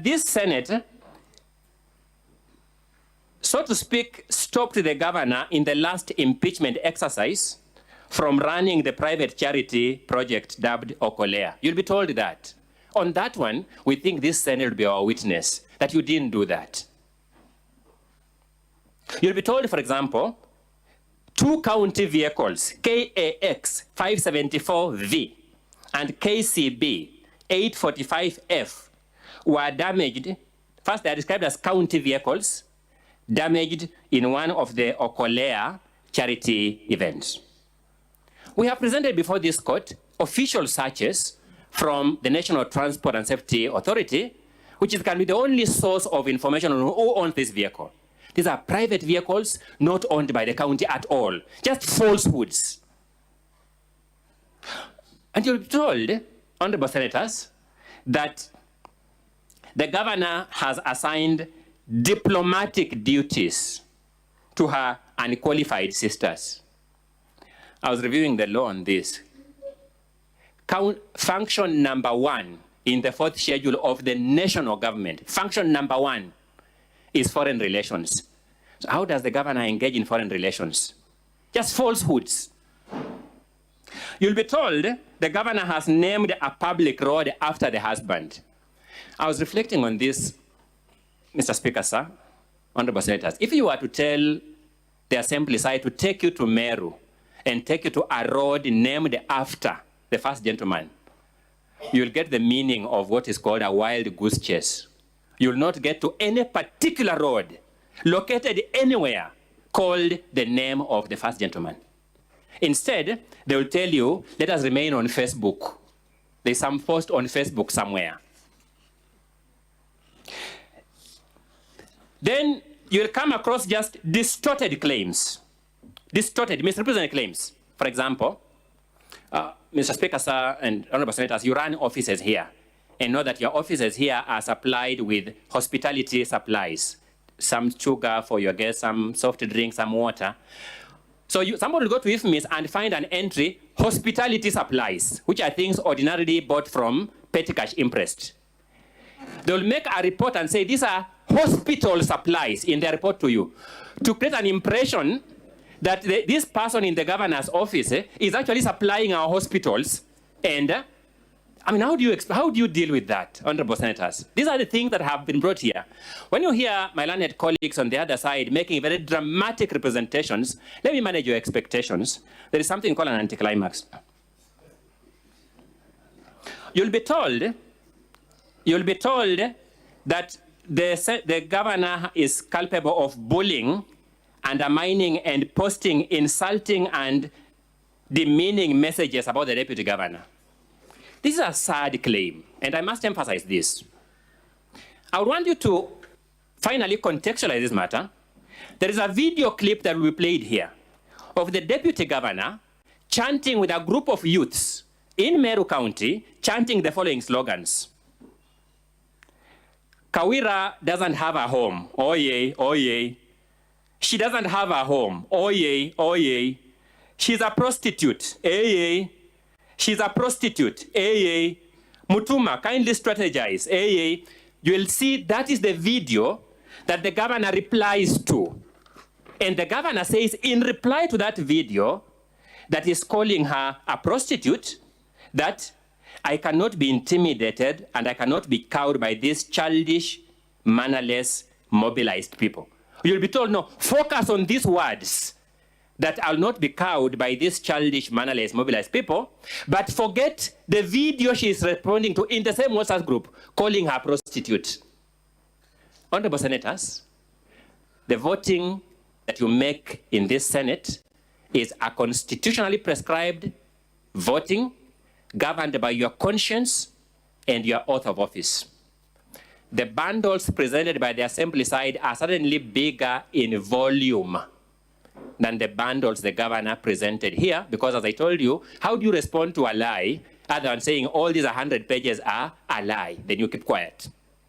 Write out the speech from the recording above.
this Senate, so to speak, stopped the governor in the last impeachment exercise from running the private charity project dubbed Okolea. You'll be told that. On that one, we think this Senate will be our witness that you didn't do that. You'll be told, for example, 2 county vehicles, KAX 574V and KCB 845F, were damaged. First, they are described as county vehicles damaged in one of the Okolea charity events. We have presented before this court official searches from the National Transport and Safety Authority, which can be the only source of information on who owns this vehicle. These are private vehicles not owned by the county at all, just falsehoods. And you'll be told, honorable senators, that the governor has assigned diplomatic duties to her unqualified sisters. I was reviewing the law on this. Function number 1 in the 4th schedule of the national government, function number 1 is foreign relations. So how does the governor engage in foreign relations? Just falsehoods. You'll be told the governor has named a public road after the husband. I was reflecting on this, Mr. Speaker, sir, honorable senators. If you were to tell the assembly side to take you to Meru and take you to a road named after the first gentleman, you'll get the meaning of what is called a wild goose chase. You'll not get to any particular road located anywhere called the name of the first gentleman. Instead, they will tell you, let us remain on Facebook. There's some post on Facebook somewhere. Then you'll come across just distorted claims, distorted, misrepresented claims. For example, Mr. Speaker, sir, and honorable senators, you run offices here and know that your offices here are supplied with hospitality supplies, some sugar for your guests, some soft drinks, some water. So somebody will go to IFMIS and find an entry, hospitality supplies, which are things ordinarily bought from petty cash impressed. They will make a report and say, these are hospital supplies in their report to you, to create an impression that this person in the governor's office is actually supplying our hospitals. And I mean, how do you deal with that, honorable senators? These are the things that have been brought here. When you hear my learned colleagues on the other side making very dramatic representations, let me manage your expectations. There is something called an anticlimax. You'll be told that the governor is culpable of bullying, undermining, and posting insulting and demeaning messages about the deputy governor. This is a sad claim, and I must emphasize this. I would want you to finally contextualize this matter. There is a video clip that will be played here of the deputy governor chanting with a group of youths in Meru County, chanting the following slogans. Kawira doesn't have a home, oh yay, oh yay. She doesn't have a home, oh yay, oh yay. She's a prostitute, eh yay. She's a prostitute, eh yay. Mutuma, kindly strategize, eh yay. You will see that is the video that the governor replies to. And the governor says in reply to that video that is calling her a prostitute, that I cannot be intimidated and I cannot be cowed by these childish, mannerless, mobilized people. You'll be told, no, focus on these words, that I'll not be cowed by these childish, mannerless, mobilized people, but forget the video she is responding to in the same WhatsApp group, calling her prostitute. Honorable senators, the voting that you make in this Senate is a constitutionally prescribed voting governed by your conscience and your oath of office. The bundles presented by the assembly side are certainly bigger in volume than the bundles the governor presented here, because as I told you, how do you respond to a lie other than saying all these 100 pages are a lie? Then you keep quiet.